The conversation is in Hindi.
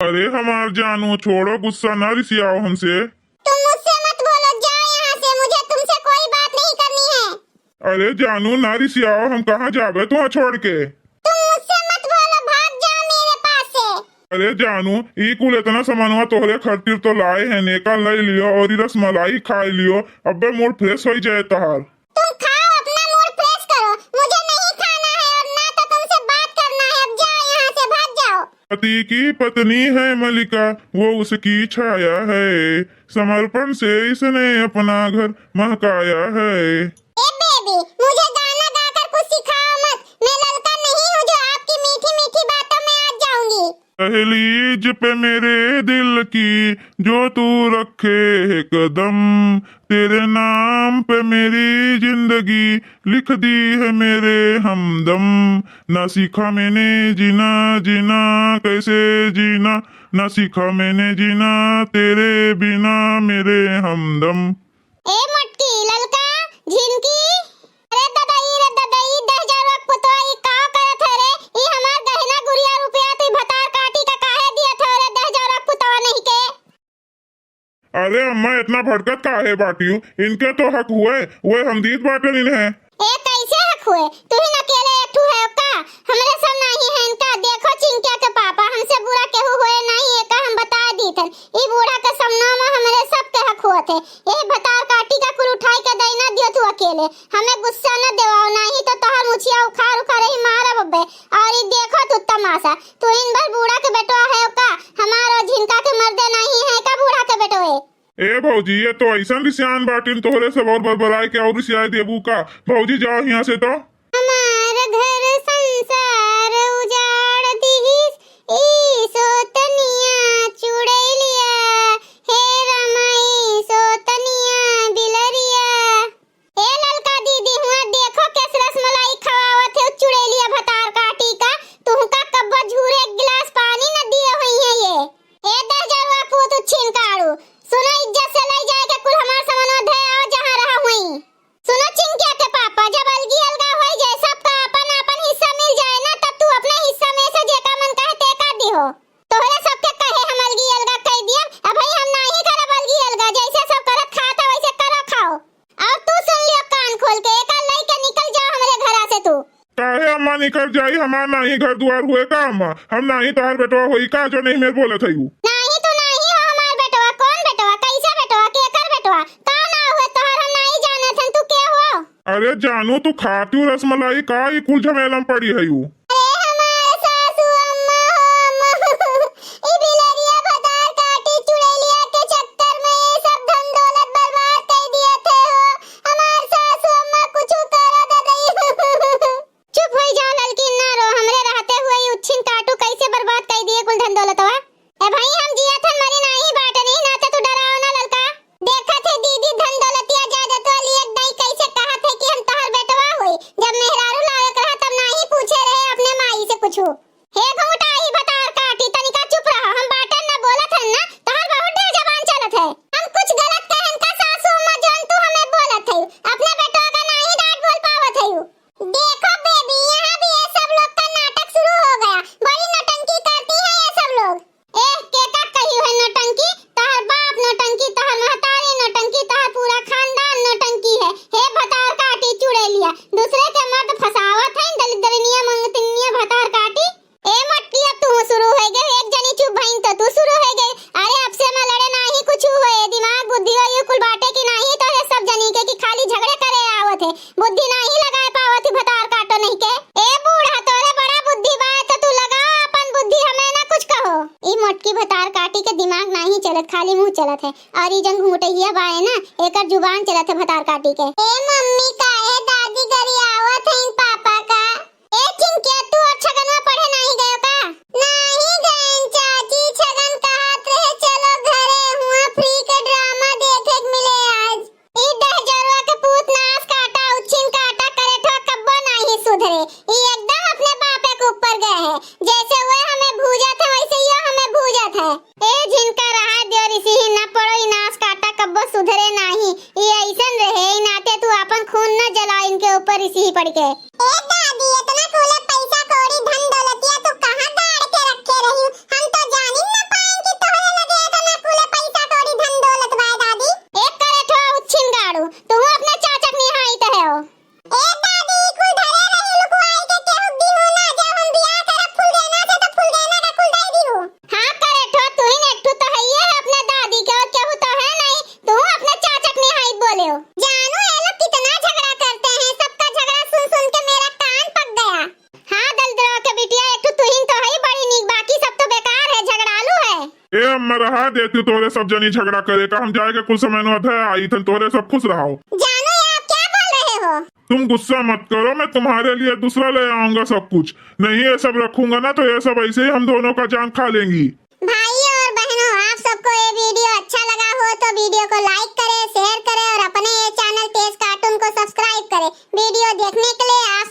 अरे हमार जानू छोड़ो, गुस्सा ना रिसियाओ हमसे। तुम मुझसे मत बोलो, जाओ यहाँ से, मुझे तुमसे कोई बात नहीं करनी है। अरे जानू ना रिसियाओ, हम कहाँ जावे तुम्हें छोड़ के। तुम मुझसे मत बोलो, भाग जाओ मेरे पास से। अरे जानू ई कुल इतना सामानवा तोहरे खातिर तो लाए है, नेका ले लियो और ई रसमलाई खा लियो, अबे मूड फ्रेश हो जाए तहार। तुम खाओ, अपना मूड फ्रेश करो, मुझे नहीं खाना है और ना तो तुमसे बात करना है। अब जाओ यहाँ से, भाग जाओ। पति की पत्नी है मलिका, वो उसकी छाया है, समर्पण से इसने अपना घर महकाया है। ए बेबी, मुझे गाना गाकर कुछ सिखाओ मत, मैं लड़का नहीं हूँ जो आपकी मीठी मीठी बातों में आ जाऊंगी। दहलीज पे मेरे दिल की जो तू रखे है कदम, तेरे नाम पे मेरी जिंदगी लिख दी है मेरे हमदम। ना सीखा मैंने जीना जीना कैसे जीना, ना सीखा मैंने जीना तेरे बिना मेरे हमदम। ए मटकी ललका झिनकी, रे ददाई 10,000 वक्त पुतवाई का करत है रे। ई हमार गहना गुड़िया रुपया तू भतार काटी का काहे दिया था रे 10,000 वक्त पुतवा नहीं के। अरे अम्मा इतना भड़कत काहे बाटियो, इनके तो हक हुए वो हम दीद बाटन इन्हें। ए कैसे हक हुए, तू ही अकेले एक ठू है का, हमरे सब नहीं है इनका। देखो चिंकिया के पापा, हमसे बुरा केहू हुए नहीं है का, हम बता दी थे। ई बूढ़ा के सामने में हमरे सब के हक हुए थे। ए भतार काटी का कुल उठाई के दई ना दियो तू अकेले, हमें गुस्सा न देवाओ, नहीं तो तोहर मुछिया उखाड़ उखाड़ ही मारा बब्बे। और ई देखो तू तमाशा, तू इन भर बूढ़ा के बेटवा है का, हमारो झिनका के मर्दे नहीं है का बूढ़ा के बेटवे। ए भौजी ये तो ऐसा रिसियान बाटिन, तोहरे सब और बरबराए के और रिसियाए देबू का। भौजी जाओ यहाँ से तो। हमार घर संसार उजाड़ दीस, ई सोतनिया चुड़ैलिया, हे रमाई सोतनिया बिलरिया। ए ललका दीदी हुआ देखो कैसे रसमलाई खवावत है चुड़ैलिया भतार काटी का, तुहका कब्बा झूरे एक गिलास पानी न दिए हुई है ये। ए 10,000 को तो छीन काड़ू, सुनो इज्जत से ले जाए के कुल हमार सामान दे आओ जहां रहा हुई। सुनो चिंकिया के पापा, जब अलगी अलगा हो जाए सबका अपन अपन हिस्सा मिल जाए ना, तब तू अपने हिस्सा में से जेका मन कहे ते कर दी हो। तोहरे सबके कहे हम अलगी अलगा कह दिया, अब भाई हम नहीं करब अलगी अलगा, जैसे सब करत खाता वैसे करो खाओ। और तू सुन लियो कान खोल के, एक लई के निकल जाओ हमरे घरा से तू। काहे अम्मा निकल जाई, हमार नहीं घर द्वार हुए का अम्मा, हम नहीं तोहर बेटवा होई का जो नहीं मेरे बोले थे। नहीं तो नहीं हो हमार बेटवा, कौन बेटवा, कैसे बेटवा, केकर बेटवा, का ना हुए तोहर हम नहीं जाने थे, तू के हो। अरे जानू तू खाती हूँ रसमलाई का, ये कुल झमेला में पड़ी है यू। अरे हमारे सासू अम्मा हो अम्मा, ई बिलरिया भतार काटी चुड़ैलिया के चक्कर में ये सब धन दौलत बर्बाद कर दिए थे हो। हमार सासू अम्मा कुछ करा दई। चुप हो जाओ ललकी, ना रो, हमरे रहते हुए ही उच्छिन काटू कैसे बर्बाद कर दिए कुल धन दौलतवा। ए भाई हम जिया थन मरी नहीं बाटे नहीं, ना तो तू डराओ ना ललका। देखा थे दीदी धन दौलतिया जायदाद वाली एक दाई कैसे कहा थे कि हम तोहर बेटवा होई, जब मेहरारू लावे कहा तब नहीं पूछे रहे अपने माई से कुछ। हे घुंघटा ही भतार काटी, तनिका चुप रहो, हम बाटन ना बोलत हन ना, तोहर बहुत ढेर जबान चलत है। हम कुछ गलत कहन का सासू अम्मा जौन तू हमें बोलत है, अपने बेटवा का नहीं डांट बोल पावत है। देखो बेबी यहाँ भी ये सब लोग का नाटक शुरू हो गया, बड़ी नौटंकी करती है ये सब लोग। केका कही है नौटंकी, तोहर बाप नौटंकी, तोहर महतारी नौटंकी, तोहर पूरा खानदान नौटंकी है। हे भतार काटी चुड़ैलिया, दूसरे के मर्द फसावत है, दलिद्रनिया मंगतनिया भतार काटी। ए मटकी अब तू शुरू हो गई, एक जनी चुप भईन तो तू शुरू हो गई। अरे अब से मैं लड़े नहीं कुछ हुए, दिमाग बुद्धि ये कुल बाटे की नहीं तो ये सब जनी के कि खाली झगड़े करे आवत है, बुद्धि नहीं लगाए पावत भतार काटो नहीं के। ए बूढ़ा तोरे बड़ा बुद्धि बा तो तू लगाओ अपन बुद्धि, हमें ना कुछ कहो। ई मोटकी भतार काटी के दिमाग नहीं चलत, खाली मुंह चलत है, और ई जंग घुंघटैया बाए ना एकर जुबान चलत है भतार काटी के। ए मम्मी काहे दादी गरी आवत है पापा का। ए चिंकिया तू और छगन में पढ़े नहीं गयो का। नहीं गए चाची, छगन कहत रहे चलो घरे हुआ फ्री के ड्रामा देखे के मिले आज। ई 10,000 के पूत नास काटा उच्छिन काटा करे ठो कब्बो नहीं सुधरे, ई एकदम अपने बापे के ऊपर गए है, जैसे वो हमें भूजा थे वैसे ये हमें भूजा थे। ए झिनका रहा दियो रिसी ही ना पड़ो, ई नास काटा कब्बो सुधरे नहीं, ई ऐसन रहे ई नाते तू अपन खून न जला इनके ऊपर इसी ही पड़ के। ए दादी इतना कुल पैसा कौड़ी धन दौलतिया तू कहां गाड़ के रखे रही, हम तो जानी न ए अम्मा रहा दे तू तोरे सब जनी झगड़ा करे का हम जाएगा कुछ समय नो अधा आई थन तोरे सब खुश रहो। जानू ये आप क्या बोल रहे हो? तुम गुस्सा मत करो, मैं तुम्हारे लिए दूसरा ले आऊंगा सब कुछ। नहीं ये सब रखूंगा ना तो ये सब ऐसे ही हम दोनों का जान खा लेंगी। भाइयों और बहनों, आप सबको ये वीडियो अच्छा लगा हो तो वीडियो को लाइक करें, शेयर करें और अपने ये चैनल तेज कार्टून को सब्सक्राइब करें। वीडियो देखने के लिए आप